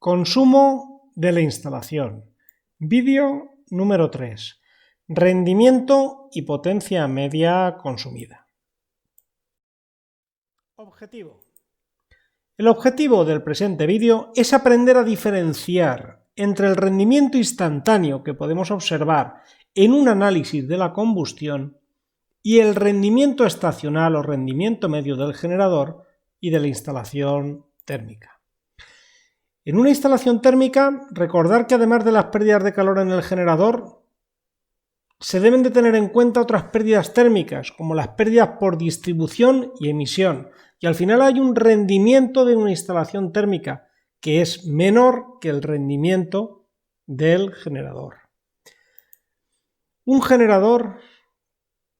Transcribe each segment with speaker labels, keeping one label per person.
Speaker 1: Consumo de la instalación. Vídeo número 3. Rendimiento y potencia media consumida. Objetivo. El objetivo del presente vídeo es aprender a diferenciar entre el rendimiento instantáneo que podemos observar en un análisis de la combustión y el rendimiento estacional o rendimiento medio del generador y de la instalación térmica. En una instalación térmica, recordar que además de las pérdidas de calor en el generador, se deben de tener en cuenta otras pérdidas térmicas, como las pérdidas por distribución y emisión, y al final hay un rendimiento de una instalación térmica que es menor que el rendimiento del generador. Un generador,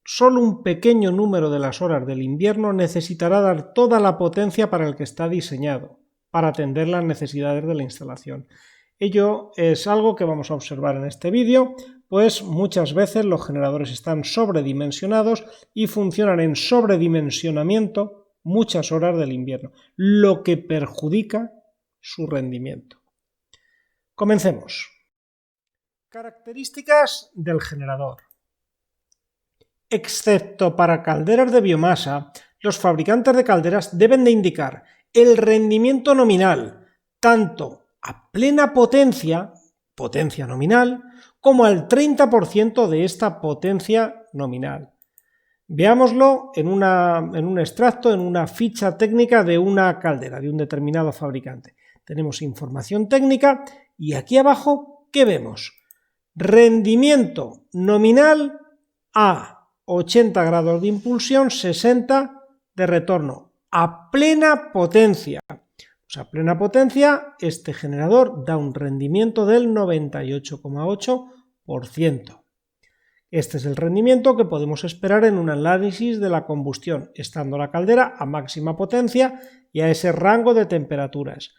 Speaker 1: solo un pequeño número de las horas del invierno necesitará dar toda la potencia para el que está diseñado, para atender las necesidades de la instalación. Ello es algo que vamos a observar en este vídeo, pues muchas veces los generadores están sobredimensionados y funcionan en sobredimensionamiento muchas horas del invierno, lo que perjudica su rendimiento. Comencemos. Características del generador. Excepto para calderas de biomasa, los fabricantes de calderas deben de indicar el rendimiento nominal, tanto a plena potencia nominal, como al 30% de esta potencia nominal. Veámoslo en un extracto, en una ficha técnica de una caldera, de un determinado fabricante. Tenemos información técnica y aquí abajo, ¿qué vemos? Rendimiento nominal a 80 grados de impulsión, 60 de retorno. A plena potencia. Pues a plena potencia este generador da un rendimiento del 98,8%. Este es el rendimiento que podemos esperar en un análisis de la combustión, estando la caldera a máxima potencia y a ese rango de temperaturas.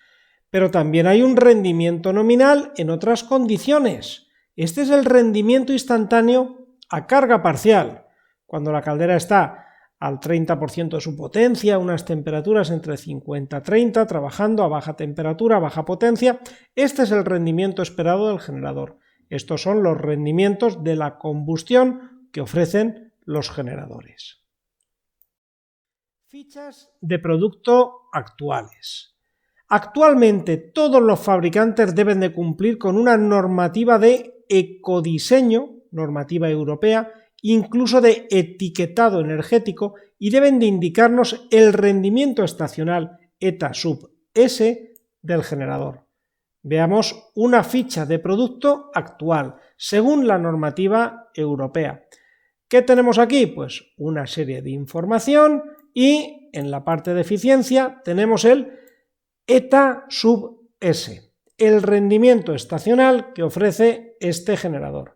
Speaker 1: Pero también hay un rendimiento nominal en otras condiciones. Este es el rendimiento instantáneo a carga parcial, cuando la caldera está al 30% de su potencia, unas temperaturas entre 50 y 30, trabajando a baja temperatura, baja potencia. Este es el rendimiento esperado del generador. Estos son los rendimientos de la combustión que ofrecen los generadores. Fichas de producto actuales. Actualmente todos los fabricantes deben de cumplir con una normativa de ecodiseño, normativa europea, incluso de etiquetado energético, y deben de indicarnos el rendimiento estacional ETA sub S del generador. Veamos una ficha de producto actual, según la normativa europea. ¿Qué tenemos aquí? Pues una serie de información y en la parte de eficiencia tenemos el ETA sub S, el rendimiento estacional que ofrece este generador.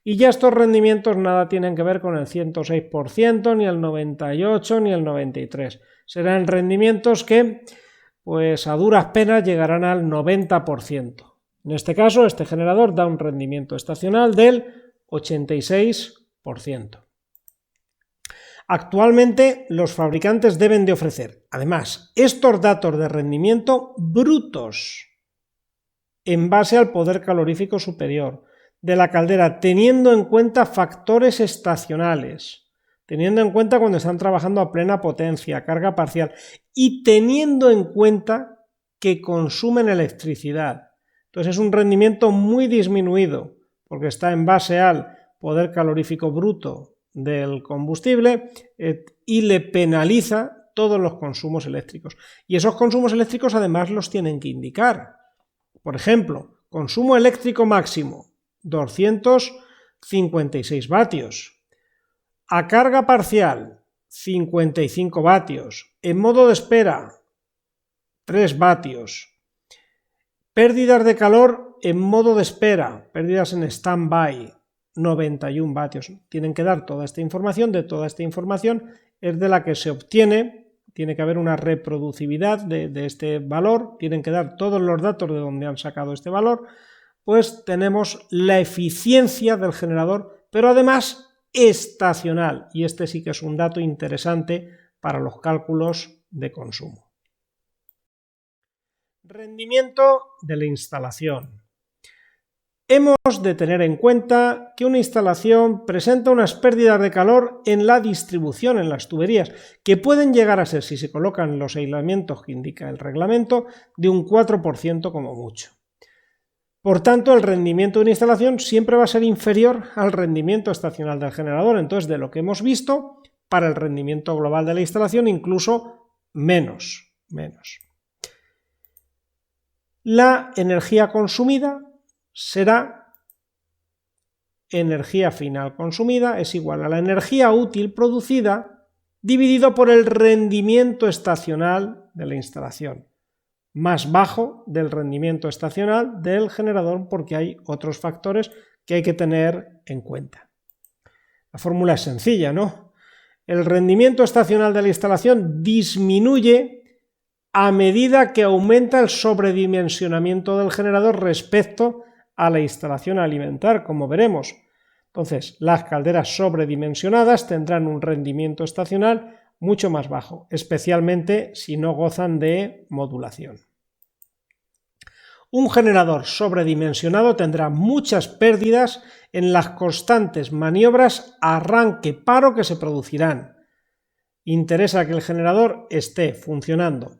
Speaker 1: Y ya estos rendimientos nada tienen que ver con el 106%, ni el 98%, ni el 93%. Serán rendimientos que, pues a duras penas, llegarán al 90%. En este caso, este generador da un rendimiento estacional del 86%. Actualmente, los fabricantes deben de ofrecer, además, estos datos de rendimiento brutos en base al poder calorífico superior de la caldera, teniendo en cuenta factores estacionales, teniendo en cuenta cuando están trabajando a plena potencia, carga parcial, y teniendo en cuenta que consumen electricidad. Entonces es un rendimiento muy disminuido, porque está en base al poder calorífico bruto del combustible y le penaliza todos los consumos eléctricos. Y esos consumos eléctricos además los tienen que indicar. Por ejemplo, consumo eléctrico máximo, 256 vatios. A carga parcial, 55 vatios. En modo de espera, 3 vatios. Pérdidas de calor en modo de espera, pérdidas en stand-by, 91 vatios. Tienen que dar toda esta información. De toda esta información es de la que se obtiene. Tiene que haber una reproducibilidad de este valor. Tienen que dar todos los datos de donde han sacado este valor. Pues tenemos la eficiencia del generador, pero además estacional, y este sí que es un dato interesante para los cálculos de consumo. Rendimiento de la instalación. Hemos de tener en cuenta que una instalación presenta unas pérdidas de calor en la distribución, en las tuberías, que pueden llegar a ser, si se colocan los aislamientos que indica el reglamento, de un 4% como mucho. Por tanto, el rendimiento de una instalación siempre va a ser inferior al rendimiento estacional del generador. Entonces, de lo que hemos visto, para el rendimiento global de la instalación, incluso menos. La energía consumida será energía final consumida es igual a la energía útil producida dividido por el rendimiento estacional de la instalación, más bajo del rendimiento estacional del generador, porque hay otros factores que hay que tener en cuenta. La fórmula es sencilla, ¿no? El rendimiento estacional de la instalación disminuye a medida que aumenta el sobredimensionamiento del generador respecto a la instalación a alimentar, como veremos. Entonces, las calderas sobredimensionadas tendrán un rendimiento estacional mucho más bajo, especialmente si no gozan de modulación. Un generador sobredimensionado tendrá muchas pérdidas en las constantes maniobras arranque-paro que se producirán. Interesa que el generador esté funcionando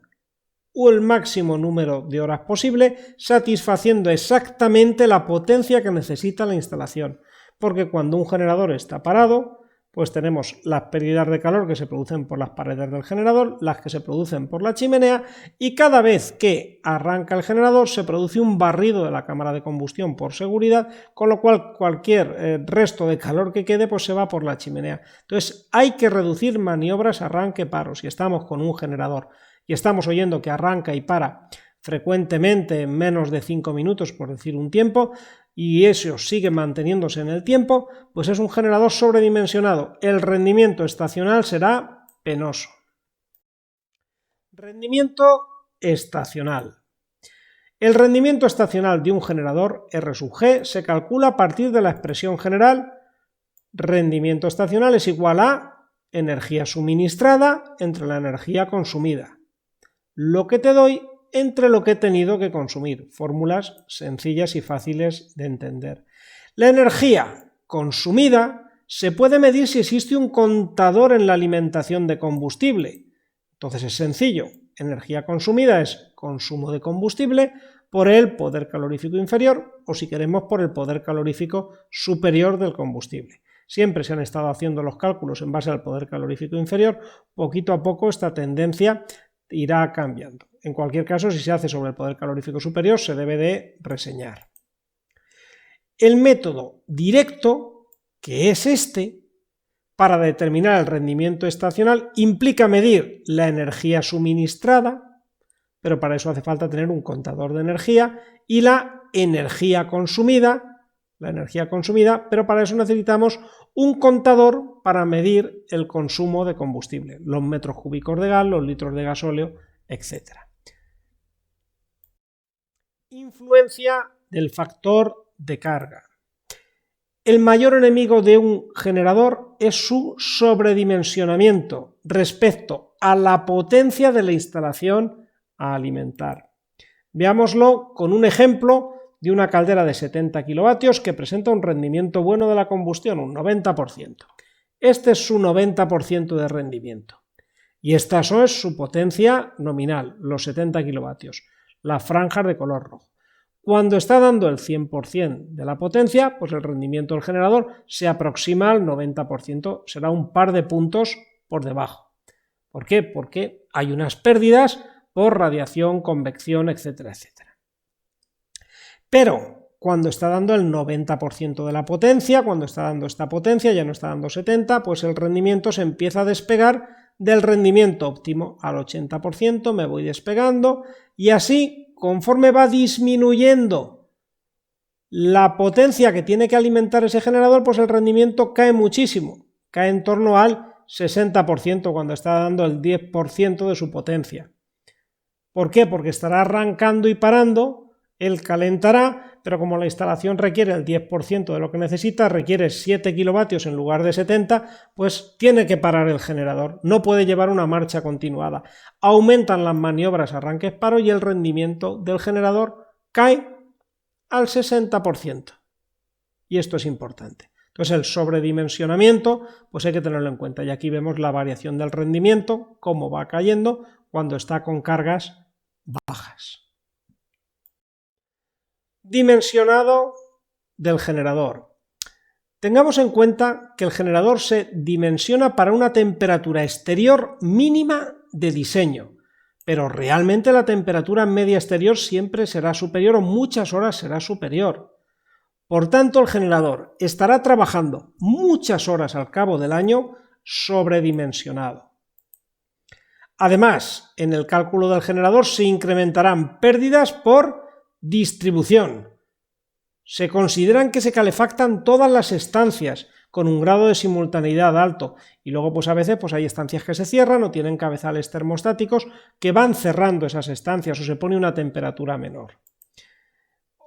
Speaker 1: el máximo número de horas posible, satisfaciendo exactamente la potencia que necesita la instalación, porque cuando un generador está parado, pues tenemos las pérdidas de calor que se producen por las paredes del generador, las que se producen por la chimenea, y cada vez que arranca el generador se produce un barrido de la cámara de combustión por seguridad, con lo cual cualquier resto de calor que quede pues se va por la chimenea. Entonces hay que reducir maniobras arranque-paro. Si estamos con un generador y estamos oyendo que arranca y para frecuentemente en menos de 5 minutos, por decir un tiempo, y eso sigue manteniéndose en el tiempo, pues es un generador sobredimensionado. El rendimiento estacional será penoso. Rendimiento estacional. El rendimiento estacional de un generador R sub G se calcula a partir de la expresión general rendimiento estacional es igual a energía suministrada entre la energía consumida. Lo que te doy entre lo que he tenido que consumir. Fórmulas sencillas y fáciles de entender. La energía consumida se puede medir si existe un contador en la alimentación de combustible. Entonces es sencillo. Energía consumida es consumo de combustible por el poder calorífico inferior o, si queremos, por el poder calorífico superior del combustible. Siempre se han estado haciendo los cálculos en base al poder calorífico inferior. Poquito a poco esta tendencia irá cambiando. En cualquier caso, si se hace sobre el poder calorífico superior, se debe de reseñar. El método directo, que es este, para determinar el rendimiento estacional, implica medir la energía suministrada, pero para eso hace falta tener un contador de energía, y la energía consumida, pero para eso necesitamos un contador para medir el consumo de combustible, los metros cúbicos de gas, los litros de gasóleo, etc. Influencia del factor de carga. El mayor enemigo de un generador es su sobredimensionamiento respecto a la potencia de la instalación a alimentar. Veámoslo con un ejemplo de una caldera de 70 kilovatios que presenta un rendimiento bueno de la combustión, un 90%. Este es su 90% de rendimiento. Y esta es su potencia nominal, los 70 kilovatios, las franjas de color rojo. Cuando está dando el 100% de la potencia, pues el rendimiento del generador se aproxima al 90%, será un par de puntos por debajo. ¿Por qué? Porque hay unas pérdidas por radiación, convección, etcétera, etcétera. Pero cuando está dando el 90% de la potencia, cuando está dando esta potencia, ya no está dando 70%, pues el rendimiento se empieza a despegar del rendimiento óptimo al 80%, me voy despegando y así, conforme va disminuyendo la potencia que tiene que alimentar ese generador, pues el rendimiento cae muchísimo, cae en torno al 60% cuando está dando el 10% de su potencia. ¿Por qué? Porque estará arrancando y parando él calentará, pero como la instalación requiere el 10% de lo que necesita, requiere 7 kilovatios en lugar de 70, pues tiene que parar el generador, no puede llevar una marcha continuada. Aumentan las maniobras arranque-paro y el rendimiento del generador cae al 60%. Y esto es importante. Entonces el sobredimensionamiento pues hay que tenerlo en cuenta, y aquí vemos la variación del rendimiento, cómo va cayendo cuando está con cargas bajas. Dimensionado del generador. Tengamos en cuenta que el generador se dimensiona para una temperatura exterior mínima de diseño, pero realmente la temperatura media exterior siempre será superior o muchas horas será superior. Por tanto, el generador estará trabajando muchas horas al cabo del año sobredimensionado. Además, en el cálculo del generador se incrementarán pérdidas por distribución. Se consideran que se calefactan todas las estancias con un grado de simultaneidad alto, y luego pues a veces pues hay estancias que se cierran o tienen cabezales termostáticos que van cerrando esas estancias o se pone una temperatura menor.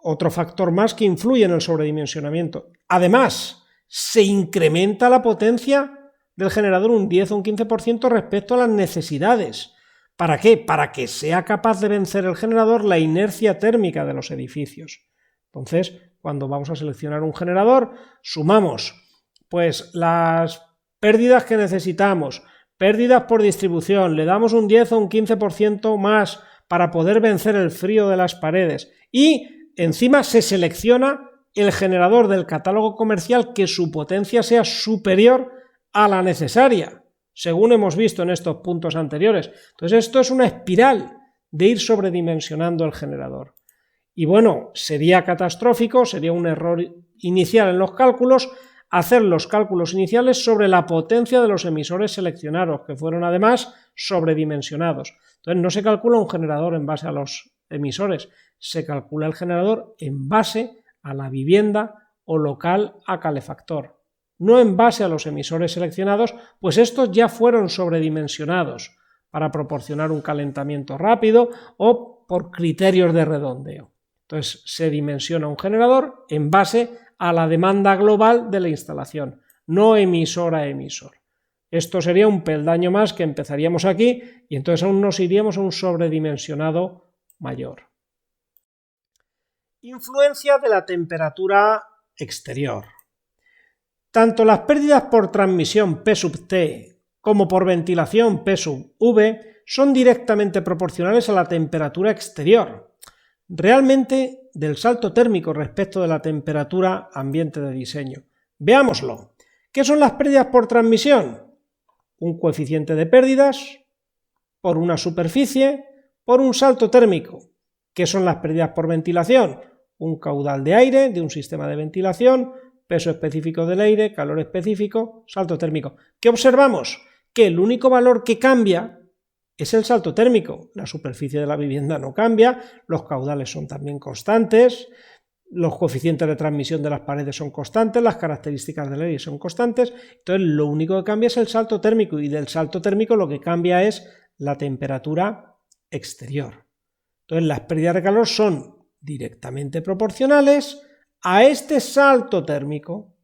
Speaker 1: Otro factor más que influye en el sobredimensionamiento. Además, se incrementa la potencia del generador un 10 o un 15% respecto a las necesidades. ¿Para qué? Para que sea capaz de vencer el generador la inercia térmica de los edificios. Entonces, cuando vamos a seleccionar un generador, sumamos pues las pérdidas que necesitamos, pérdidas por distribución, le damos un 10 o un 15% más para poder vencer el frío de las paredes y encima se selecciona el generador del catálogo comercial que su potencia sea superior a la necesaria, según hemos visto en estos puntos anteriores. Entonces esto es una espiral de ir sobredimensionando el generador. Y bueno, sería catastrófico, sería un error inicial en los cálculos, hacer los cálculos iniciales sobre la potencia de los emisores seleccionados, que fueron además sobredimensionados. Entonces no se calcula un generador en base a los emisores, se calcula el generador en base a la vivienda o local a calefactor, no en base a los emisores seleccionados, pues estos ya fueron sobredimensionados para proporcionar un calentamiento rápido o por criterios de redondeo. Entonces se dimensiona un generador en base a la demanda global de la instalación, no emisor a emisor. Esto sería un peldaño más que empezaríamos aquí y entonces aún nos iríamos a un sobredimensionado mayor. Influencia de la temperatura exterior. Tanto las pérdidas por transmisión P sub T como por ventilación P sub V son directamente proporcionales a la temperatura exterior. Realmente del salto térmico respecto de la temperatura ambiente de diseño. Veámoslo. ¿Qué son las pérdidas por transmisión? Un coeficiente de pérdidas por una superficie por un salto térmico. ¿Qué son las pérdidas por ventilación? Un caudal de aire de un sistema de ventilación, peso específico del aire, calor específico, salto térmico. ¿Qué observamos? Que el único valor que cambia es el salto térmico. La superficie de la vivienda no cambia, los caudales son también constantes, los coeficientes de transmisión de las paredes son constantes, las características del aire son constantes, entonces lo único que cambia es el salto térmico y del salto térmico lo que cambia es la temperatura exterior. Entonces las pérdidas de calor son directamente proporcionales a este salto térmico.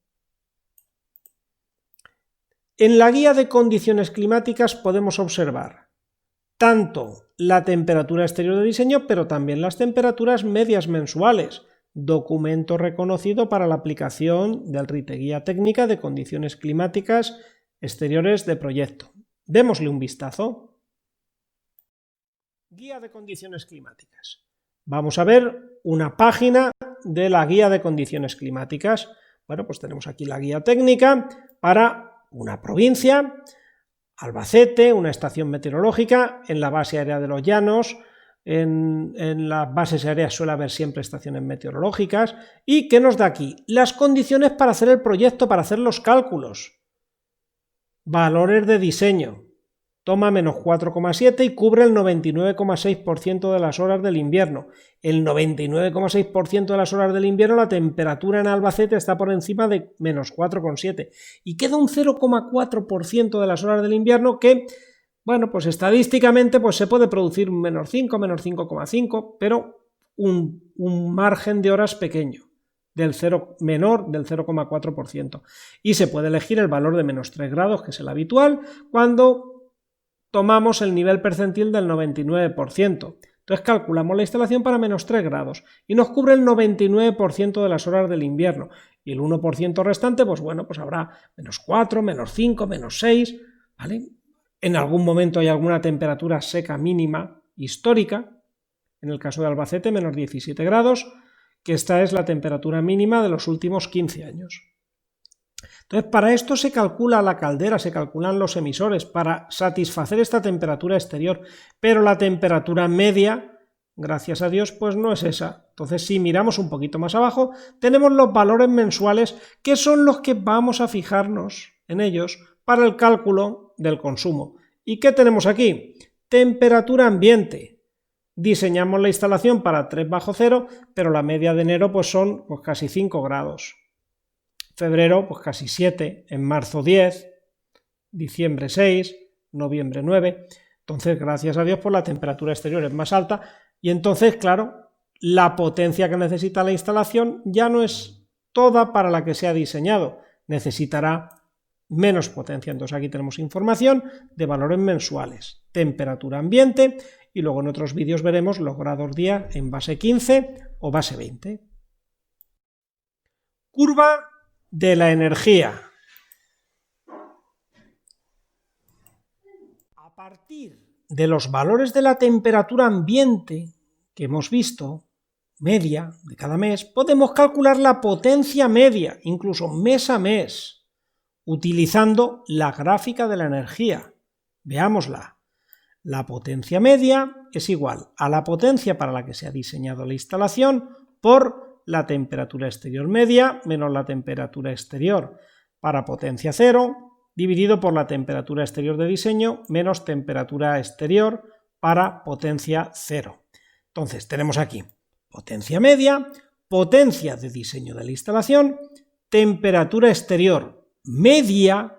Speaker 1: En la guía de condiciones climáticas podemos observar tanto la temperatura exterior de diseño, pero también las temperaturas medias mensuales, documento reconocido para la aplicación del RITE, Guía Técnica de Condiciones Climáticas Exteriores de Proyecto. Démosle un vistazo. Guía de Condiciones Climáticas. Vamos a ver una página de la Guía de Condiciones Climáticas. Bueno, pues tenemos aquí la guía técnica para una provincia, Albacete, una estación meteorológica, en la base aérea de los Llanos, en las bases aéreas suele haber siempre estaciones meteorológicas. ¿Y qué nos da aquí? Las condiciones para hacer el proyecto, para hacer los cálculos. Valores de diseño. Toma menos 4,7 y cubre el 99,6% de las horas del invierno. El 99,6% de las horas del invierno la temperatura en Albacete está por encima de menos 4,7 y queda un 0,4% de las horas del invierno que, bueno, pues estadísticamente pues se puede producir menos 5, menos 5,5, pero un margen de horas pequeño, menor del 0,4%. Y se puede elegir el valor de menos 3 grados, que es el habitual, cuando tomamos el nivel percentil del 99%. Entonces calculamos la instalación para menos 3 grados y nos cubre el 99% de las horas del invierno. Y el 1% restante, pues bueno, pues habrá menos 4, menos 5, menos 6, ¿vale? En algún momento hay alguna temperatura seca mínima histórica, en el caso de Albacete menos 17 grados, que esta es la temperatura mínima de los últimos 15 años. Entonces, para esto se calcula la caldera, se calculan los emisores para satisfacer esta temperatura exterior, pero la temperatura media, gracias a Dios, pues no es esa. Entonces, si miramos un poquito más abajo, tenemos los valores mensuales, que son los que vamos a fijarnos en ellos para el cálculo del consumo. ¿Y qué tenemos aquí? Temperatura ambiente. Diseñamos la instalación para 3 bajo cero, pero la media de enero pues son casi 5 grados. Febrero pues casi 7, en marzo 10, diciembre 6, noviembre 9. Entonces, gracias a Dios, pues la temperatura exterior es más alta y entonces, claro, la potencia que necesita la instalación ya no es toda para la que se ha diseñado, necesitará menos potencia. Entonces aquí tenemos información de valores mensuales, temperatura ambiente, y luego en otros vídeos veremos los grados día en base 15 o base 20. Curva de la energía. A partir de los valores de la temperatura ambiente que hemos visto, media de cada mes, podemos calcular la potencia media, incluso mes a mes, utilizando la gráfica de la energía. Veámosla. La potencia media es igual a la potencia para la que se ha diseñado la instalación por la temperatura exterior media menos la temperatura exterior para potencia 0 dividido por la temperatura exterior de diseño menos temperatura exterior para potencia 0. Entonces tenemos aquí potencia media, potencia de diseño de la instalación, temperatura exterior media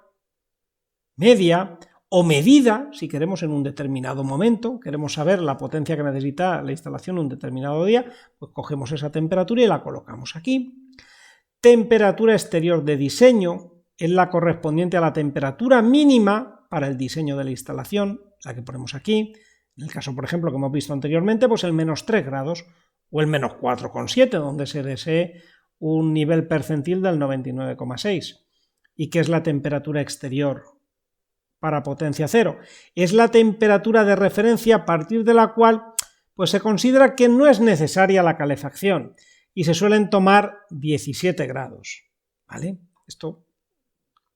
Speaker 1: o medida, si queremos en un determinado momento, queremos saber la potencia que necesita la instalación en un determinado día, pues cogemos esa temperatura y la colocamos aquí. Temperatura exterior de diseño es la correspondiente a la temperatura mínima para el diseño de la instalación, la que ponemos aquí. En el caso, por ejemplo, que hemos visto anteriormente, pues el menos 3 grados o el menos 4,7, donde se desee un nivel percentil del 99,6. ¿Y qué es la temperatura exterior para potencia 0? Es la temperatura de referencia a partir de la cual pues se considera que no es necesaria la calefacción y se suelen tomar 17 grados, ¿vale? Esto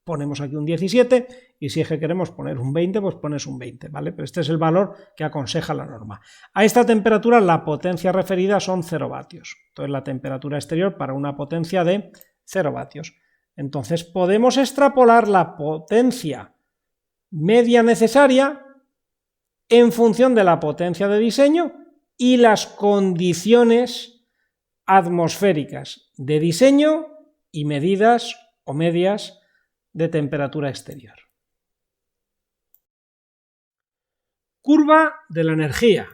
Speaker 1: ponemos aquí un 17 y si es que queremos poner un 20, pues pones un 20, ¿vale? Pero este es el valor que aconseja la norma. A esta temperatura la potencia referida son 0 vatios, entonces la temperatura exterior para una potencia de 0 vatios. Entonces podemos extrapolar la potencia media necesaria en función de la potencia de diseño y las condiciones atmosféricas de diseño y medidas o medias de temperatura exterior. Curva de la energía.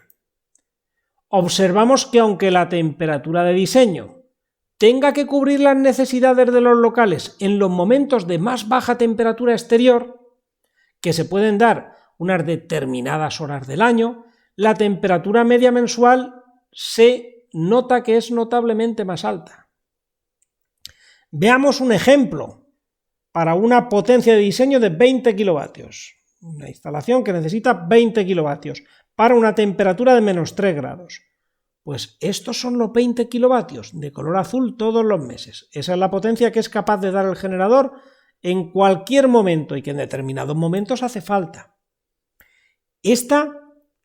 Speaker 1: Observamos que aunque la temperatura de diseño tenga que cubrir las necesidades de los locales en los momentos de más baja temperatura exterior, que se pueden dar unas determinadas horas del año, la temperatura media mensual se nota que es notablemente más alta. Veamos un ejemplo para una potencia de diseño de 20 kilovatios, una instalación que necesita 20 kilovatios para una temperatura de menos 3 grados. Pues estos son los 20 kilovatios de color azul todos los meses. Esa es la potencia que es capaz de dar el generador en cualquier momento y que en determinados momentos hace falta. Esta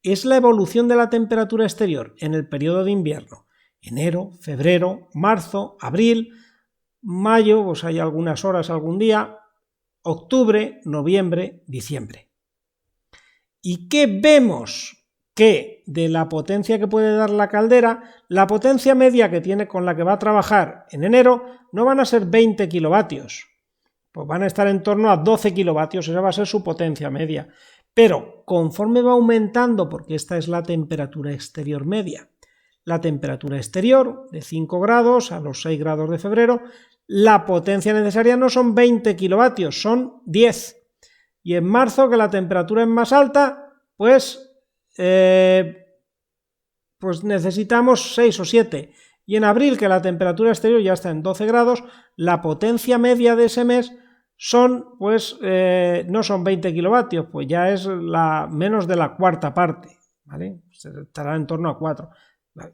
Speaker 1: es la evolución de la temperatura exterior en el periodo de invierno. Enero, febrero, marzo, abril, mayo, pues hay algunas horas algún día, octubre, noviembre, diciembre. ¿Y qué vemos? Que de la potencia que puede dar la caldera, la potencia media que tiene con la que va a trabajar en enero no van a ser 20 kilovatios, pues van a estar en torno a 12 kilovatios, esa va a ser su potencia media. Pero conforme va aumentando, porque esta es la temperatura exterior media, la temperatura exterior de 5 grados a los 6 grados de febrero, la potencia necesaria no son 20 kilovatios, son 10. Y en marzo, que la temperatura es más alta, pues necesitamos 6 o 7. Y en abril, que la temperatura exterior ya está en 12 grados, la potencia media de ese mes son, no son 20 kilovatios, pues ya es menos de la cuarta parte, ¿vale? Estará en torno a 4.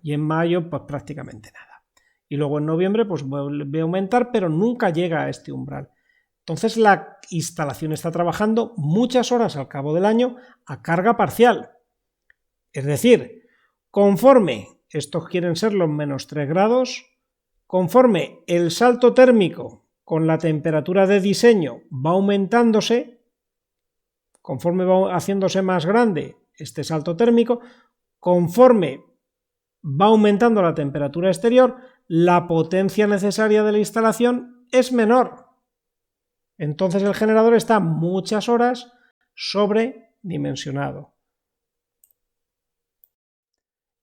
Speaker 1: Y en mayo, pues prácticamente nada. Y luego en noviembre, pues vuelve a aumentar, pero nunca llega a este umbral. Entonces la instalación está trabajando muchas horas al cabo del año a carga parcial. Es decir, conforme estos quieren ser los menos 3 grados, conforme el salto térmico con la temperatura de diseño va aumentándose, conforme va haciéndose más grande este salto térmico, conforme va aumentando la temperatura exterior, la potencia necesaria de la instalación es menor. Entonces el generador está muchas horas sobredimensionado.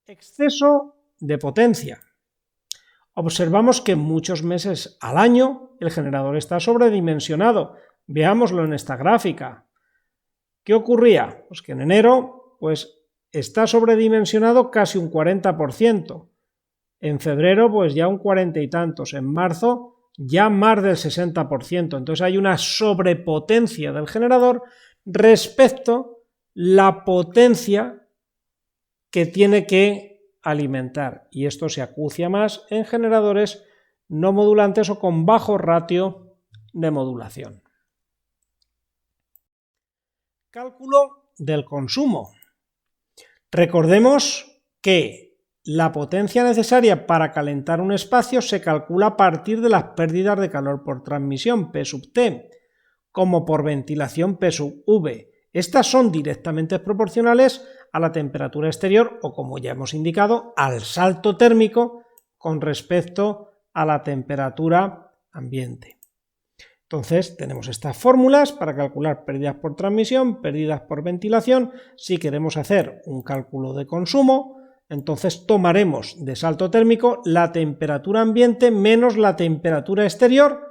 Speaker 1: Exceso de potencia. Observamos que muchos meses al año el generador está sobredimensionado. Veámoslo en esta gráfica. ¿Qué ocurría? Pues que en enero está sobredimensionado casi un 40%. En febrero ya un 40 y tantos. En marzo ya más del 60%. Entonces hay una sobrepotencia del generador respecto a la potencia que tiene que alimentar. Y esto se acucia más en generadores no modulantes o con bajo ratio de modulación. Cálculo del consumo. Recordemos que la potencia necesaria para calentar un espacio se calcula a partir de las pérdidas de calor por transmisión, P sub T, como por ventilación, P sub V. Estas son directamente proporcionales a la temperatura exterior o, como ya hemos indicado, al salto térmico con respecto a la temperatura ambiente. Entonces tenemos estas fórmulas para calcular pérdidas por transmisión, pérdidas por ventilación. Si queremos hacer un cálculo de consumo, entonces tomaremos de salto térmico la temperatura ambiente menos la temperatura exterior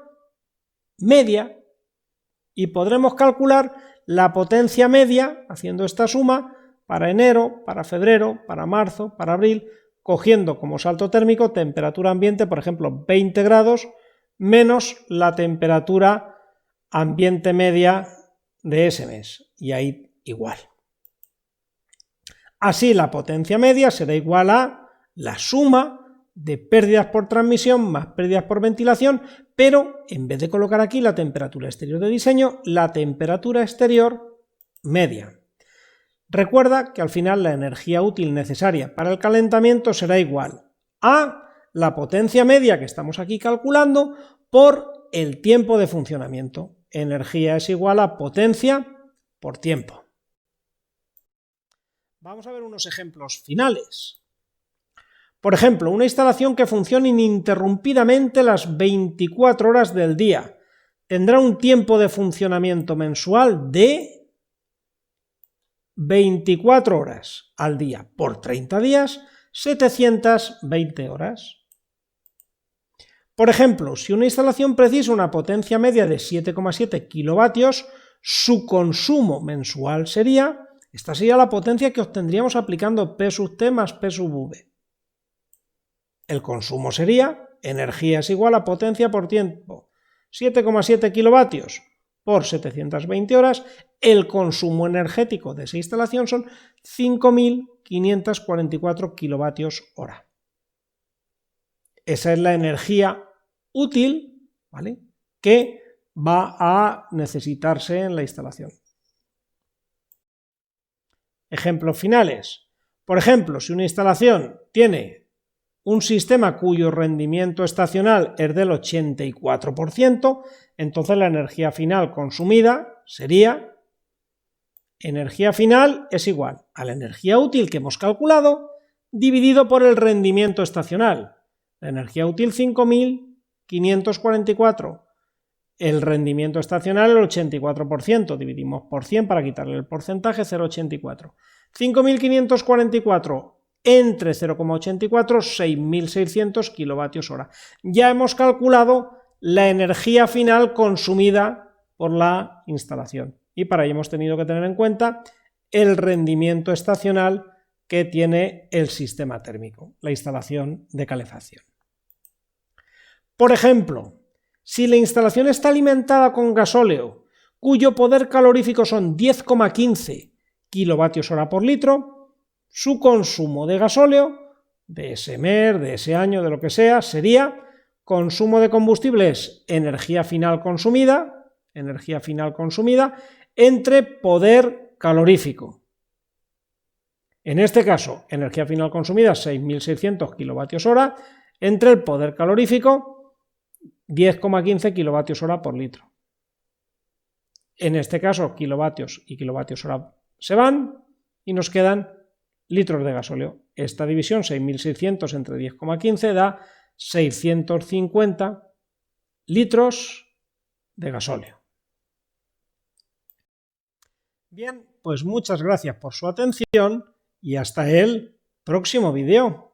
Speaker 1: media y podremos calcular la potencia media haciendo esta suma para enero, para febrero, para marzo, para abril, cogiendo como salto térmico temperatura ambiente, por ejemplo, 20 grados, menos la temperatura ambiente media de ese mes, y ahí igual. Así la potencia media será igual a la suma de pérdidas por transmisión más pérdidas por ventilación, pero en vez de colocar aquí la temperatura exterior de diseño, la temperatura exterior media. Recuerda que al final la energía útil necesaria para el calentamiento será igual a la potencia media que estamos aquí calculando por el tiempo de funcionamiento. Energía es igual a potencia por tiempo. Vamos a ver unos ejemplos finales. Por ejemplo, una instalación que funcione ininterrumpidamente las 24 horas del día tendrá un tiempo de funcionamiento mensual de 24 horas al día por 30 días, 720 horas. Por ejemplo, si una instalación precisa una potencia media de 7,7 kilovatios, su consumo mensual sería, esta sería la potencia que obtendríamos aplicando P sub T más P sub V. El consumo sería, energía es igual a potencia por tiempo, 7,7 kilovatios por 720 horas, el consumo energético de esa instalación son 5.544 kilovatios hora. Esa es la energía útil, ¿vale?, que va a necesitarse en la instalación. Ejemplos finales. Por ejemplo, si una instalación tiene un sistema cuyo rendimiento estacional es del 84%, entonces la energía final consumida sería, energía final es igual a la energía útil que hemos calculado dividido por el rendimiento estacional. La energía útil 5.544, el rendimiento estacional el 84%, dividimos por 100 para quitarle el porcentaje, 0,84. 5.544 entre 0,84 y 6.600 kilovatios hora. Ya hemos calculado la energía final consumida por la instalación y para ello hemos tenido que tener en cuenta el rendimiento estacional que tiene el sistema térmico, la instalación de calefacción. Por ejemplo, si la instalación está alimentada con gasóleo, cuyo poder calorífico son 10,15 kilovatios hora por litro, su consumo de gasóleo, de ese mes, de ese año, de lo que sea, sería consumo de combustible es energía final consumida entre poder calorífico. En este caso, energía final consumida 6.600 kilovatios hora entre el poder calorífico 10,15 kilovatios hora por litro. En este caso, kilovatios y kilovatios hora se van y nos quedan litros de gasóleo. Esta división, 6.600 entre 10,15, da 650 litros de gasóleo. Bien, pues muchas gracias por su atención y hasta el próximo vídeo.